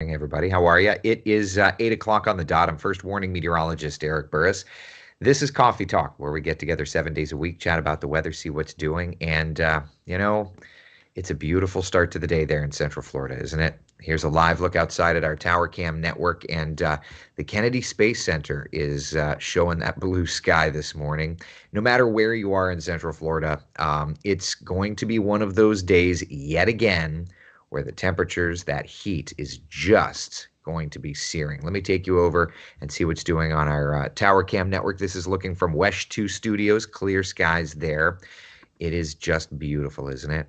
Morning, everybody. How are you? It is 8 o'clock on the dot. I'm first warning meteorologist Eric Burris. This is Coffee Talk, where we get together 7 days a week, chat about the weather, see what's doing. And it's a beautiful start to the day there in Central Florida, isn't it? Here's a live look outside at our Tower Cam network, and the Kennedy Space Center is showing that blue sky this morning. No matter where you are in Central Florida, it's going to be one of those days yet again where the temperatures, that heat is just going to be searing. Let me take you over and see what's doing on our Tower Cam network. This is looking from WESH 2 Studios, clear skies there. It is just beautiful, isn't it?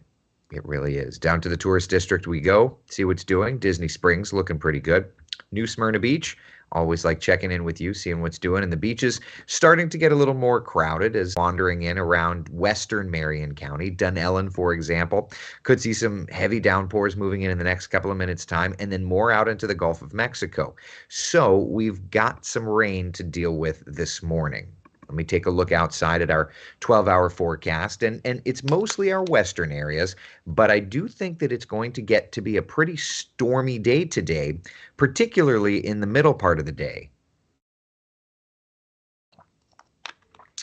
It really is. Down to the tourist district we go, see what's doing. Disney Springs looking pretty good. New Smyrna Beach, always like checking in with you, seeing what's doing. And the beach is starting to get a little more crowded as wandering in around western Marion County. Dunellen, for example, could see some heavy downpours moving in the next couple of minutes' time, and then more out into the Gulf of Mexico. So we've got some rain to deal with this morning. Let me take a look outside at our 12-hour forecast, and it's mostly our western areas, but I do think that it's going to get to be a pretty stormy day today, particularly in the middle part of the day.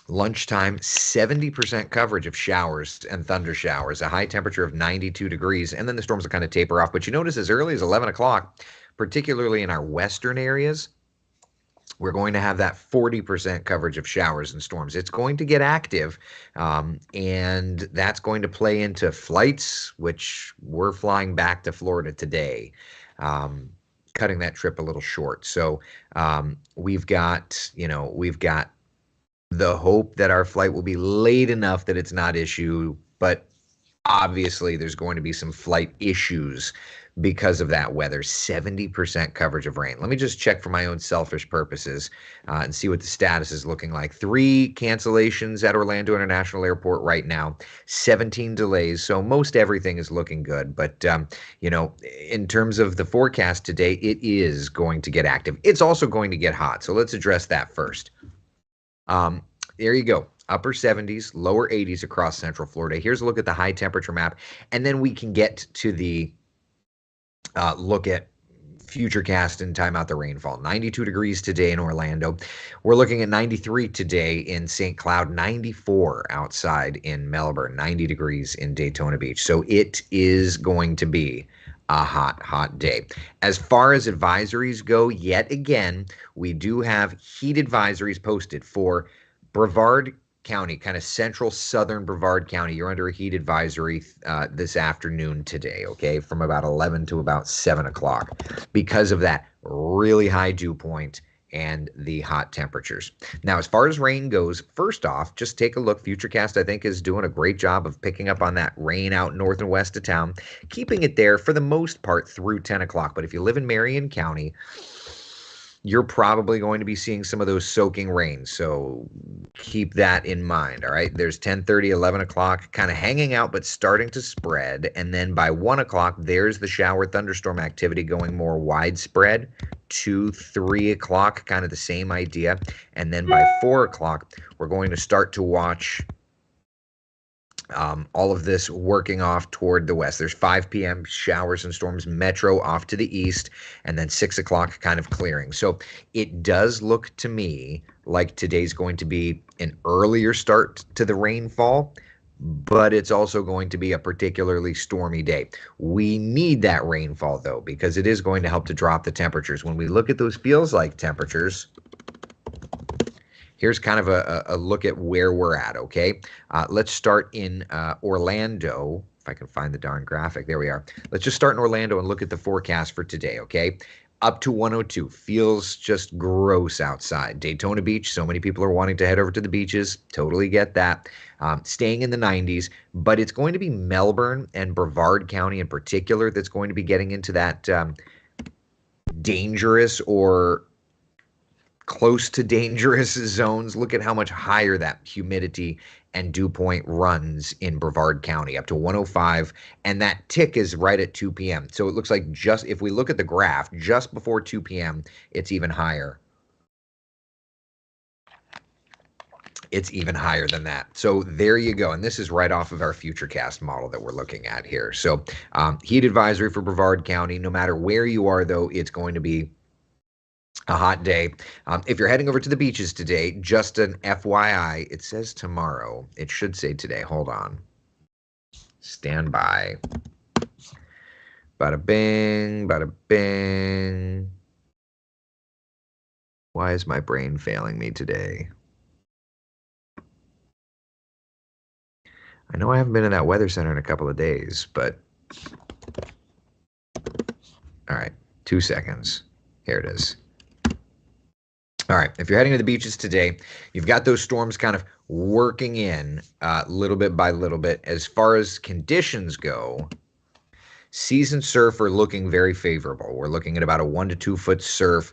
Lunchtime, 70% coverage of showers and thunder showers, a high temperature of 92 degrees, and then the storms will kind of taper off. But you notice as early as 11 o'clock, particularly in our western areas, we're going to have that 40% coverage of showers and storms. It's going to get active, and that's going to play into flights, which we're flying back to Florida today, cutting that trip a little short. So we've got the hope that our flight will be late enough that it's not issue, but obviously there's going to be some flight issues because of that weather. 70% coverage of rain. Let me just check for my own selfish purposes and see what the status is looking like. 3 cancellations at Orlando International Airport right now, 17 delays. So most everything is looking good. But, in terms of the forecast today, it is going to get active. It's also going to get hot. So let's address that first. There you go. Upper 70s, lower 80s across Central Florida. Here's a look at the high temperature map, and then we can get to the look at Futurecast and time out the rainfall. 92 degrees today in Orlando. We're looking at 93 today in St. Cloud, 94 outside in Melbourne, 90 degrees in Daytona Beach. So it is going to be a hot, hot day. As far as advisories go, yet again, we do have heat advisories posted for Brevard County, kind of central southern Brevard County. You're under a heat advisory this afternoon today, okay, from about 11 to about 7 o'clock because of that really high dew point and the hot temperatures. Now, as far as rain goes, first off, just take a look. Futurecast, I think, is doing a great job of picking up on that rain out north and west of town, keeping it there for the most part through 10 o'clock. But if you live in Marion County, you're probably going to be seeing some of those soaking rains. So keep that in mind. All right. There's 10:30, 11 o'clock kind of hanging out, but starting to spread. And then by 1 o'clock, there's the shower thunderstorm activity going more widespread. 2, 3 o'clock, kind of the same idea. And then by 4 o'clock, we're going to start to watch all of this working off toward the west. There's 5 p.m. showers and storms, metro off to the east, and then 6 o'clock kind of clearing. So it does look to me like today's going to be an earlier start to the rainfall, but it's also going to be a particularly stormy day. We need that rainfall, though, because it is going to help to drop the temperatures. When we look at those feels like temperatures, here's kind of a look at where we're at, okay? Let's start in Orlando. If I can find the darn graphic. There we are. Let's just start in Orlando and look at the forecast for today, okay? Up to 102. Feels just gross outside. Daytona Beach, so many people are wanting to head over to the beaches. Totally get that. Staying in the 90s, but it's going to be Melbourne and Brevard County in particular that's going to be getting into that dangerous or close to dangerous zones. Look at how much higher that humidity and dew point runs in Brevard County, up to 105, and that tick is right at 2 p.m. So it looks like just if we look at the graph, just before 2 p.m., it's even higher. it's even higher than that. So there you go. And this is right off of our Futurecast model that we're looking at here. So heat advisory for Brevard County. No matter where you are, though, it's going to be a hot day. If you're heading over to the beaches today, just an FYI, it says tomorrow. It should say today. Hold on. Stand by. Bada bing, bada bing. Why is my brain failing me today? I know I haven't been in that weather center in a couple of days, but all right, 2 seconds. Here it is. All right, if you're heading to the beaches today, you've got those storms kind of working in little bit by little bit. As far as conditions go, seasoned surf are looking very favorable. We're looking at about a 1 to 2 foot surf.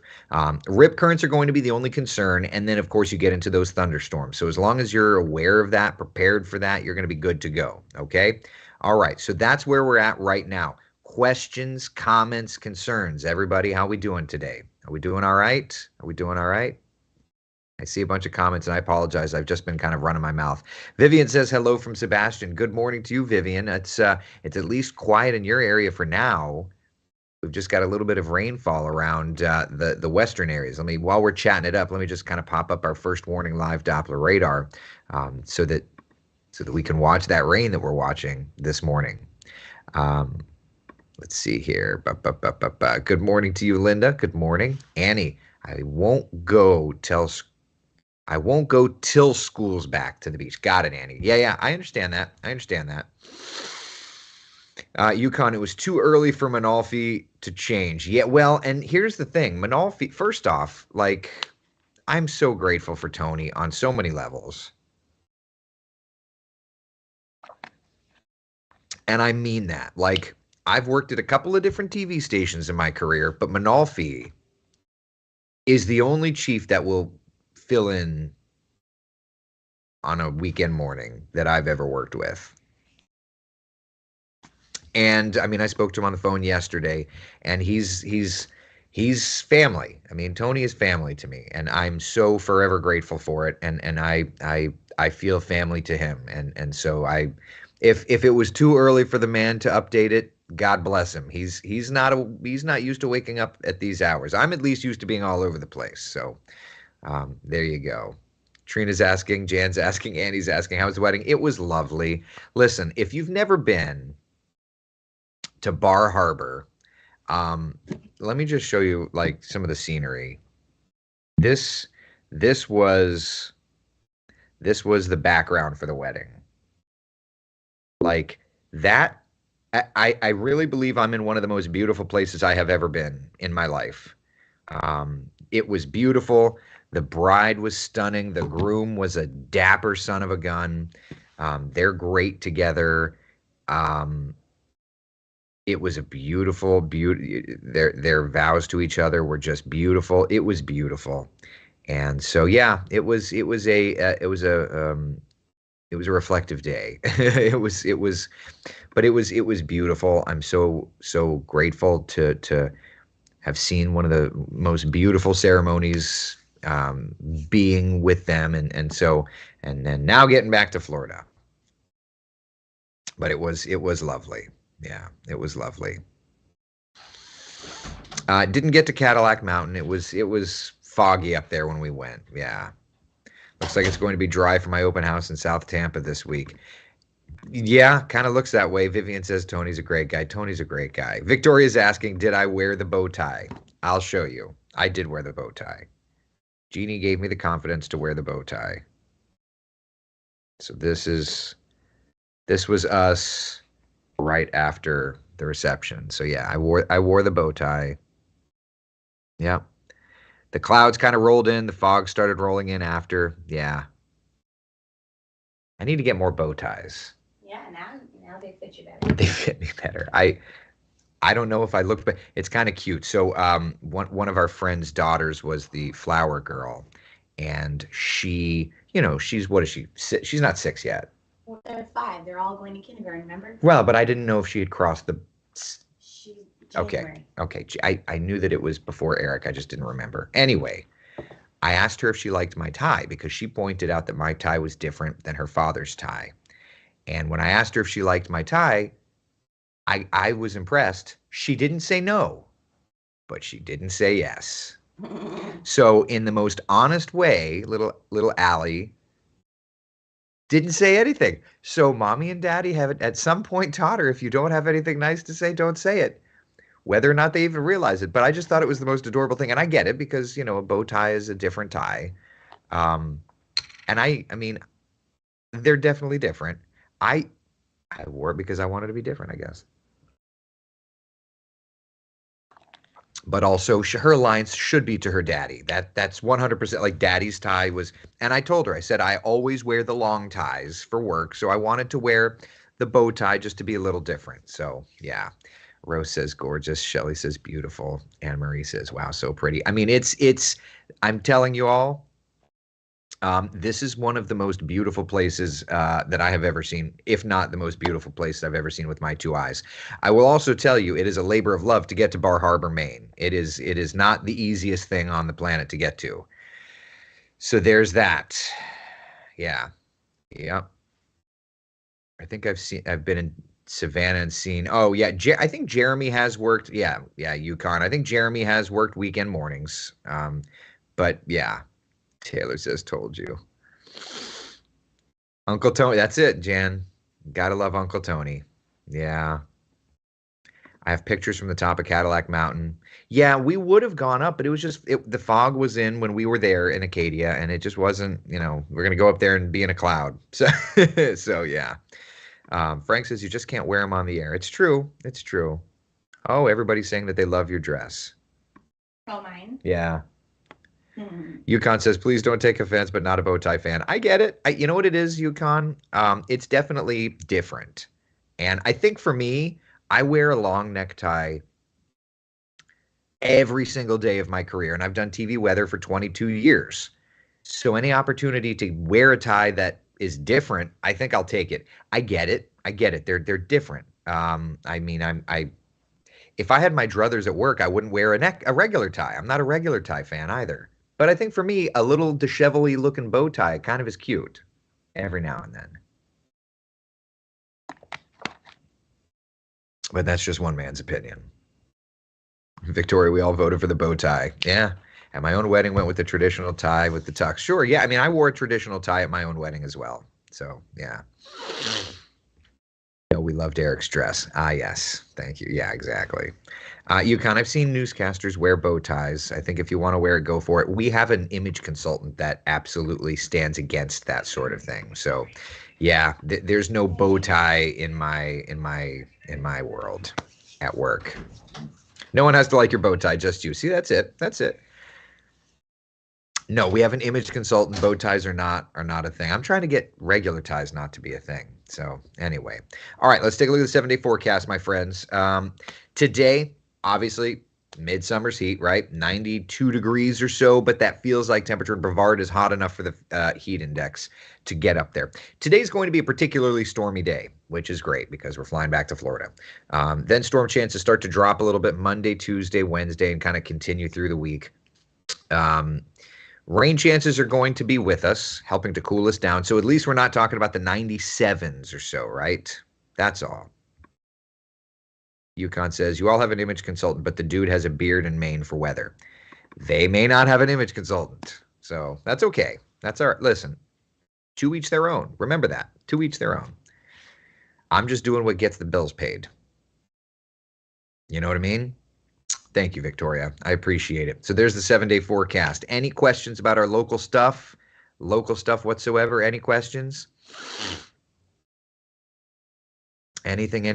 Rip currents are going to be the only concern. And then, of course, you get into those thunderstorms. So as long as you're aware of that, prepared for that, you're going to be good to go. Okay. All right. So that's where we're at right now. Questions, comments, concerns. Everybody, how we doing today? Are we doing all right? Are we doing all right? I see a bunch of comments, and I apologize. I've just been kind of running my mouth. Vivian says hello from Sebastian. Good morning to you, Vivian. It's at least quiet in your area for now. We've just got a little bit of rainfall around the western areas. While we're chatting it up, let me just kind of pop up our first warning live Doppler radar so that we can watch that rain that we're watching this morning. Let's see here. Good morning to you, Linda. Good morning, Annie. I won't go till school's back to the beach. Got it, Annie. Yeah, I understand that. Yukon, it was too early for Manalfi to change. Yeah, well, and here's the thing. Manalfi, first off, I'm so grateful for Tony on so many levels. And I mean that. I've worked at a couple of different TV stations in my career, but Manalfi is the only chief that will fill in on a weekend morning that I've ever worked with. And I spoke to him on the phone yesterday, and he's family. Tony is family to me, and I'm so forever grateful for it. And I feel family to him. And so if it was too early for the man to update it, God bless him. He's not used to waking up at these hours. I'm at least used to being all over the place. So there you go. Trina's asking, Jan's asking, Annie's asking, how was the wedding? It was lovely. Listen, if you've never been to Bar Harbor, let me just show you some of the scenery. This was the background for the wedding. That. I really believe I'm in one of the most beautiful places I have ever been in my life. It was beautiful. The bride was stunning. The groom was a dapper son of a gun. They're great together. It was a beautiful, their vows to each other were just beautiful. It was beautiful. And so, yeah, it was a reflective day. It was beautiful. I'm so grateful to have seen one of the most beautiful ceremonies, being with them, and then now getting back to Florida. But it was lovely. Yeah, it was lovely. Didn't get to Cadillac Mountain. It was foggy up there when we went. Yeah. Looks like it's going to be dry for my open house in South Tampa this week. Yeah, kind of looks that way. Vivian says Tony's a great guy. Tony's a great guy. Victoria's asking, did I wear the bow tie? I'll show you. I did wear the bow tie. Jeannie gave me the confidence to wear the bow tie. So this was us right after the reception. So yeah, I wore the bow tie. Yeah. The clouds kind of rolled in. The fog started rolling in after. Yeah. I need to get more bow ties. Yeah, now they fit you better. They fit me better. I don't know if I look, but it's kind of cute. So one of our friends' daughters was the flower girl, and she, what is she? She's not 6 yet. Well, they're 5. They're all going to kindergarten, remember? Well, but I didn't know if she had crossed the. January. Okay. I knew that it was before Eric. I just didn't remember. Anyway, I asked her if she liked my tie because she pointed out that my tie was different than her father's tie. And when I asked her if she liked my tie, I was impressed. She didn't say no, but she didn't say yes. So in the most honest way, little Allie didn't say anything. So mommy and daddy have at some point taught her, if you don't have anything nice to say, don't say it. Whether or not they even realize it. But I just thought it was the most adorable thing. And I get it because, a bow tie is a different tie. Um, and I mean, they're definitely different. I wore it because I wanted to be different, I guess. But also her lines should be to her daddy. That's 100% like daddy's tie was. And I told her, I said, I always wear the long ties for work. So I wanted to wear the bow tie just to be a little different. So yeah. Rose says gorgeous. Shelly says beautiful. Anne Marie says, wow, so pretty. I mean, I'm telling you all, this is one of the most beautiful places that I have ever seen, if not the most beautiful place I've ever seen with my two eyes. I will also tell you, it is a labor of love to get to Bar Harbor, Maine. It is not the easiest thing on the planet to get to. So there's that. Yeah. Yeah. I think I've been in Savannah and seen, oh yeah, I think Jeremy has worked, yeah, Yukon. I think Jeremy has worked weekend mornings. But yeah, Taylor says, told you. Uncle Tony, that's it, Jan. Gotta love Uncle Tony. Yeah. I have pictures from the top of Cadillac Mountain. Yeah, we would have gone up, but it was just the fog was in when we were there in Acadia, and it just wasn't, we're gonna go up there and be in a cloud. So so yeah. Frank says you just can't wear them on the air. It's true. It's true. Oh, everybody's saying that they love your dress. Oh, mine? Yeah. Yukon says, please don't take offense, but not a bow tie fan. I get it. You know what it is, Yukon? It's definitely different. And I think for me, I wear a long necktie every single day of my career. And I've done TV weather for 22 years. So any opportunity to wear a tie that is different, I think I'll take it. I get it. I get it. They're different. I mean, if I had my druthers at work, I wouldn't wear a regular tie. I'm not a regular tie fan either. But I think for me, a little disheveled-y looking bow tie kind of is cute every now and then. But that's just one man's opinion. Victoria, we all voted for the bow tie. Yeah. At my own wedding, went with the traditional tie with the tux. Sure. Yeah. I mean, I wore a traditional tie at my own wedding as well. So, yeah. No, we loved Eric's dress. Ah, yes. Thank you. Yeah, exactly. Yukon, I've seen newscasters wear bow ties. I think if you want to wear it, go for it. We have an image consultant that absolutely stands against that sort of thing. So, yeah, there's no bow tie in my world at work. No one has to like your bow tie, just you. See, that's it. That's it. No, we have an image consultant. Bow ties are not a thing. I'm trying to get regular ties not to be a thing. So anyway, all right, let's take a look at the 7-day forecast, my friends. Today, obviously, midsummer's heat, right? 92 degrees or so, but that feels like temperature in Brevard is hot enough for the heat index to get up there. Today's going to be a particularly stormy day, which is great because we're flying back to Florida. Then storm chances start to drop a little bit Monday, Tuesday, Wednesday, and kind of continue through the week. Rain chances are going to be with us, helping to cool us down. So at least we're not talking about the 97s or so, right? That's all. Yukon says, you all have an image consultant, but the dude has a beard in Maine for weather. They may not have an image consultant. So that's okay. That's all right. Listen, to each their own. Remember that. To each their own. I'm just doing what gets the bills paid. You know what I mean? Thank you, Victoria. I appreciate it. So there's the 7-day forecast. Any questions about our local stuff? Local stuff whatsoever? Any questions? Anything? Have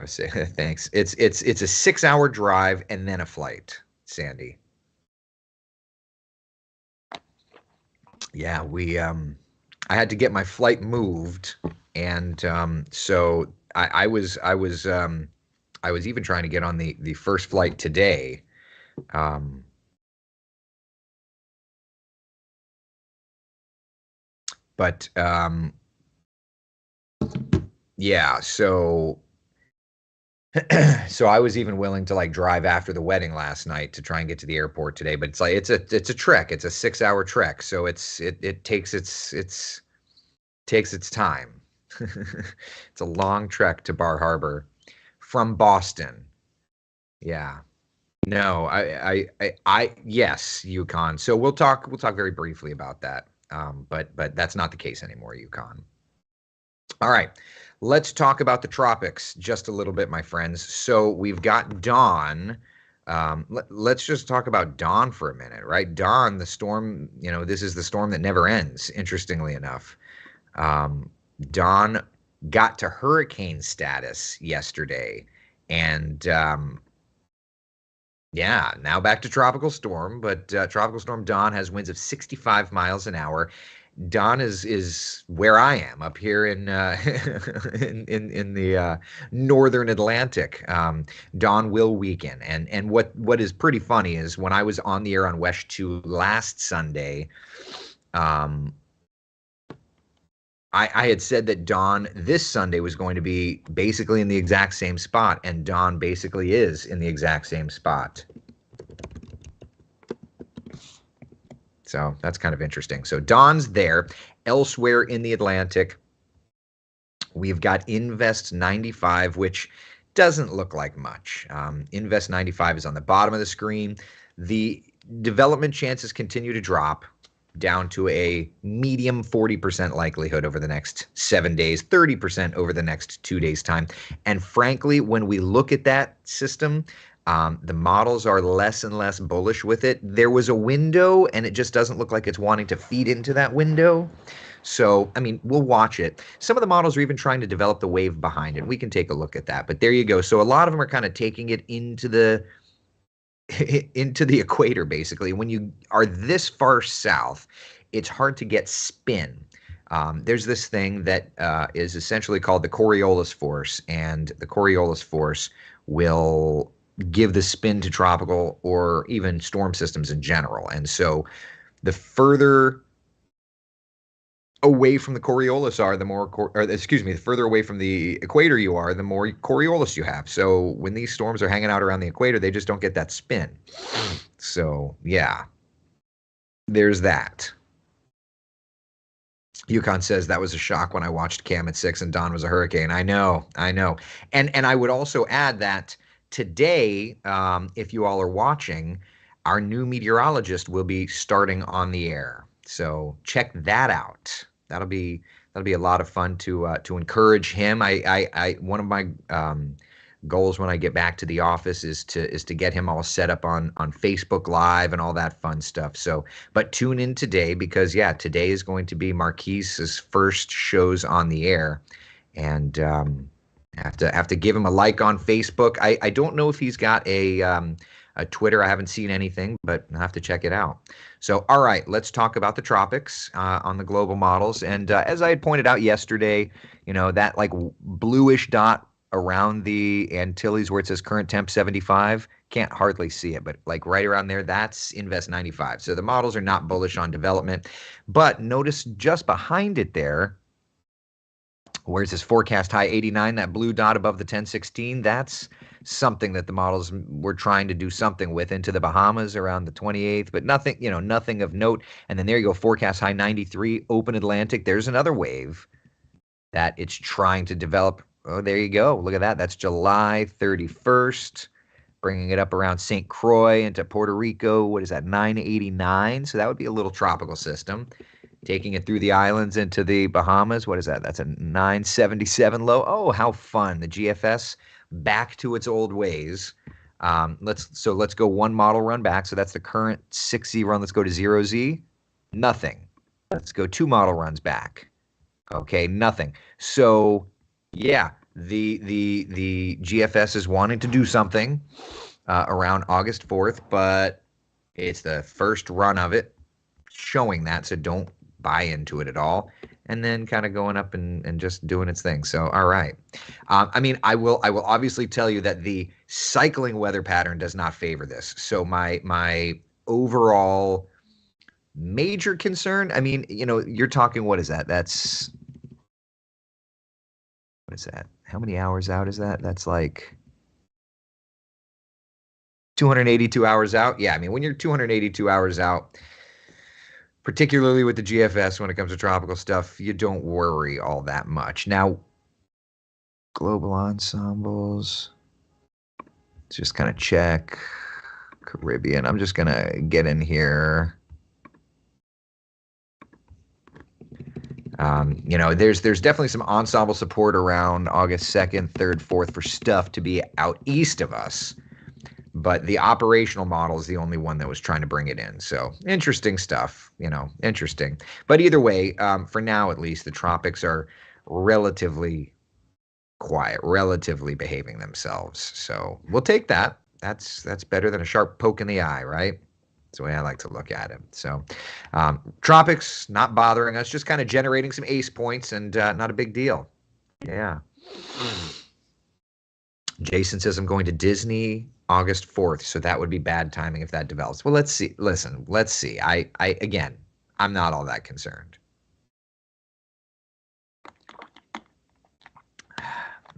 a say. Thanks. It's a 6-hour drive and then a flight, Sandy. Yeah, I had to get my flight moved, and so I was even trying to get on the first flight today. But yeah, so So I was even willing to like drive after the wedding last night to try and get to the airport today, but it's like it's a trek. It's a 6 hour trek. So it takes its time. It's a long trek to Bar Harbor from Boston. Yeah. No, yes, Yukon. So we'll talk very briefly about that. But that's not the case anymore, Yukon. All right. Let's talk about the tropics just a little bit, my friends. So we've got Dawn. Let's just talk about Dawn for a minute, right? Dawn, the storm, this is the storm that never ends, interestingly enough. Dawn got to hurricane status yesterday. And yeah, now back to tropical storm, but tropical storm Dawn has winds of 65 miles an hour. Dawn is where I am up here in in the northern Atlantic. Dawn will weaken, and what is pretty funny is when I was on the air on WESH 2 last Sunday, I had said that Dawn this Sunday was going to be basically in the exact same spot, and Dawn basically is in the exact same spot. So that's kind of interesting. So Dawn's there. Elsewhere in the Atlantic, we've got Invest 95, which doesn't look like much. Invest 95 is on the bottom of the screen. The development chances continue to drop down to a medium 40% likelihood over the next 7 days, 30% over the next 2 days' time. And frankly, when we look at that system, the models are less and less bullish with it. There was a window, and it just doesn't look like it's wanting to feed into that window. So, I mean, we'll watch it. Some of the models are even trying to develop the wave behind it. We can take a look at that. But there you go. So a lot of them are kind of taking it into the equator, basically. When you are this far south, it's hard to get spin. There's this thing that is essentially called the Coriolis force, and the Coriolis force will give the spin to tropical or even storm systems in general. And so the further away from the Coriolis are, the further away from the equator you are, the more Coriolis you have. So when these storms are hanging out around the equator, they just don't get that spin. So yeah, there's that. Yukon says that was a shock when I watched Cam at 6 and Dawn was a hurricane. I know. And I would also add that today, if you all are watching, our new meteorologist will be starting on the air. So check that out. That'll be a lot of fun to encourage him. I one of my goals when I get back to the office is to get him all set up on Facebook Live and all that fun stuff. So, but tune in today because yeah, today is going to be Marquise's first shows on the air, and have to give him a like on Facebook. I don't know if he's got a Twitter. I haven't seen anything, but I'll have to check it out. So, all right, let's talk about the tropics on the global models. And as I had pointed out yesterday, that like bluish dot around the Antilles where it says current temp 75, can't hardly see it, but like right around there, that's Invest 95. So the models are not bullish on development. But notice just behind it there, where it says forecast high 89, that blue dot above the 1016, that's something that the models were trying to do something with into the Bahamas around the 28th, but nothing, nothing of note. And then there you go, forecast high 93, open Atlantic. There's another wave that it's trying to develop. Oh, there you go. Look at that. That's July 31st, bringing it up around St. Croix into Puerto Rico. What is that, 989? So that would be a little tropical system. Taking it through the islands into the Bahamas. What is that? That's a 977 low. Oh, how fun. The GFS back to its old ways. Let's go one model run back. So that's the current 6Z run. Let's go to 0Z. Nothing. Let's go 2 model runs back. Okay, nothing. So yeah, the GFS is wanting to do something around August 4th, but it's the first run of it showing that, so don't buy into it at all, and then kind of going up and just doing its thing. So all right, I will obviously tell you that the cycling weather pattern does not favor this. So my overall major concern, you're talking, what is that? What is that? How many hours out is that? That's like 282 hours out. Yeah, I mean, when you're 282 hours out, particularly with the GFS when it comes to tropical stuff, you don't worry all that much. Now, global ensembles, just kind of check. Caribbean, I'm just going to get in here. You know, there's definitely some ensemble support around August 2nd, 3rd, 4th for stuff to be out east of us. But the operational model is the only one that was trying to bring it in. So interesting stuff, you know, interesting. But either way, for now at least, the tropics are relatively quiet, relatively behaving themselves. So we'll take that. That's better than a sharp poke in the eye, right? That's the way I like to look at it. So tropics not bothering us, just kind of generating some ace points and not a big deal. Yeah. Jason says I'm going to Disney August 4th, so that would be bad timing if that develops. Well, let's see. Listen, let's see. Again, I'm not all that concerned.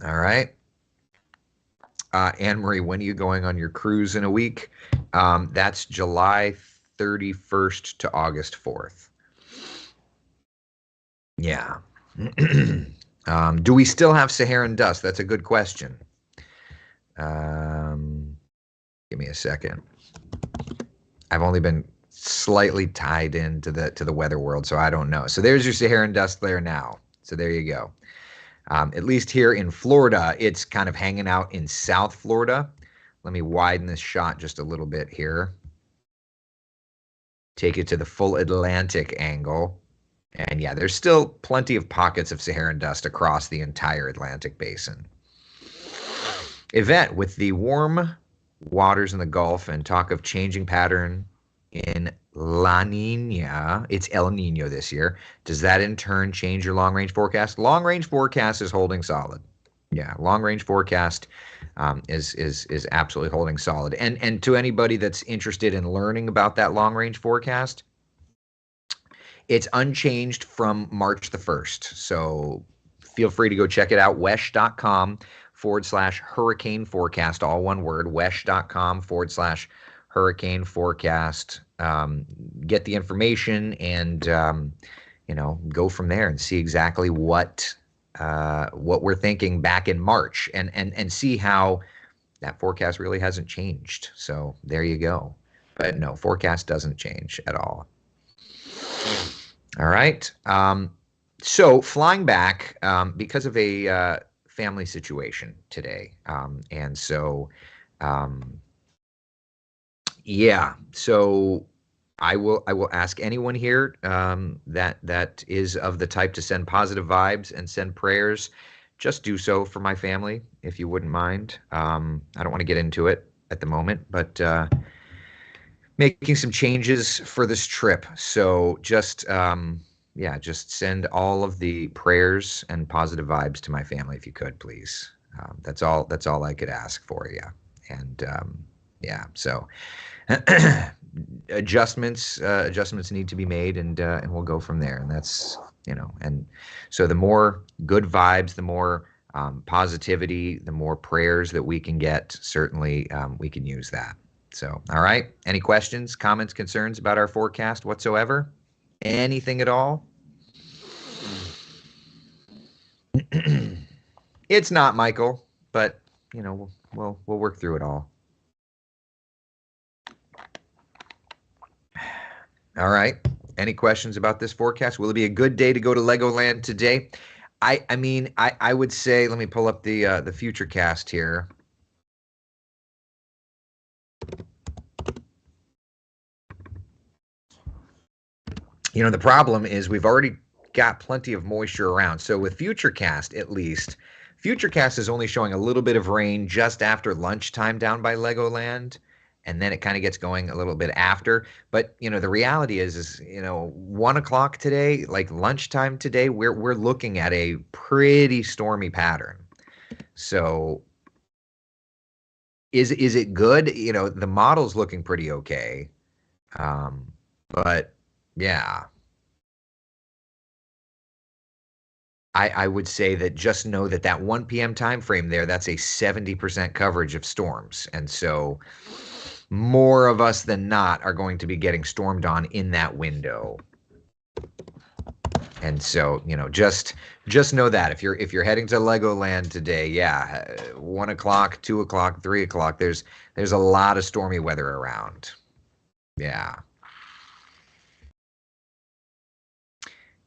All right. Anne Marie, when are you going on your cruise in a week? That's July 31st to August 4th. Yeah. Do we still have Saharan dust? That's a good question. Give me a second. I've only been slightly tied into the weather world, so I don't know. So there's your Saharan dust layer now. So there you go. At least here in Florida, it's kind of hanging out in South Florida. Let me widen this shot just a little bit here. Take it to the full Atlantic angle. And yeah, there's still plenty of pockets of Saharan dust across the entire Atlantic basin. Event with the warm waters in the Gulf and talk of changing pattern in La Nina. It's El Nino this year. Does that in turn change your long range forecast? Long range forecast is holding solid. Yeah, long range forecast is absolutely holding solid. And to anybody that's interested in learning about that long range forecast, it's unchanged from March the 1st. So feel free to go check it out. wesh.com/hurricane forecast, all one word, wesh.com/hurricane forecast. Get the information and, you know, go from there and see exactly what we're thinking back in March and see how that forecast really hasn't changed. So there you go. But no, forecast doesn't change at all. All right. So flying back because of a family situation today. And so, yeah, so I will ask anyone here that is of the type to send positive vibes and send prayers. Just do so for my family, if you wouldn't mind. I don't want to get into it at the moment, but making some changes for this trip. So just yeah, just send all of the prayers and positive vibes to my family if you could, please. That's all I could ask for you. And yeah, so adjustments need to be made, and we'll go from there. And that's, you know, and so the more good vibes, the more positivity, the more prayers that we can get, certainly we can use that. So, all right. Any questions, comments, concerns about our forecast whatsoever? Anything at all? It's not, Michael, but you know, we'll work through it all. All right. Any questions about this forecast? Will it be a good day to go to Legoland today? I mean, I would say, let me pull up the Futurecast here. You know, the problem is we've already got plenty of moisture around. So with Futurecast, at least, Futurecast is only showing a little bit of rain just after lunchtime down by Legoland, and then it kind of gets going a little bit after. But you know, the reality is you know, 1 o'clock today, like lunchtime today, we're looking at a pretty stormy pattern. So is it good? You know, the model's looking pretty okay, but yeah. I would say that just know that 1 p.m. time frame there, that's a 70% coverage of storms. And so more of us than not are going to be getting stormed on in that window. And so, just know that if you're heading to Legoland today, yeah, 1 o'clock, 2 o'clock, 3 o'clock, there's a lot of stormy weather around. Yeah.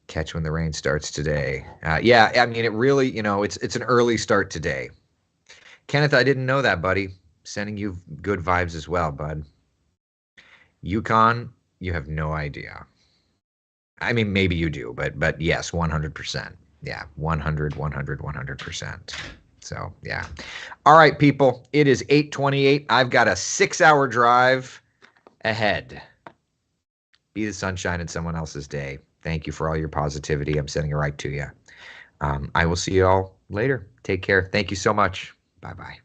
Catch when the rain starts today. Yeah, I mean, it really, it's an early start today. Kenneth, I didn't know that, buddy. Sending you good vibes as well, bud. Yukon, you have no idea. I mean, maybe you do, but yes, 100%. Yeah, 100%. So, yeah. All right, people, it is 8:28. I've got a 6-hour drive ahead. Be the sunshine in someone else's day. Thank you for all your positivity. I'm sending it right to you. I will see you all later. Take care. Thank you so much. Bye-bye.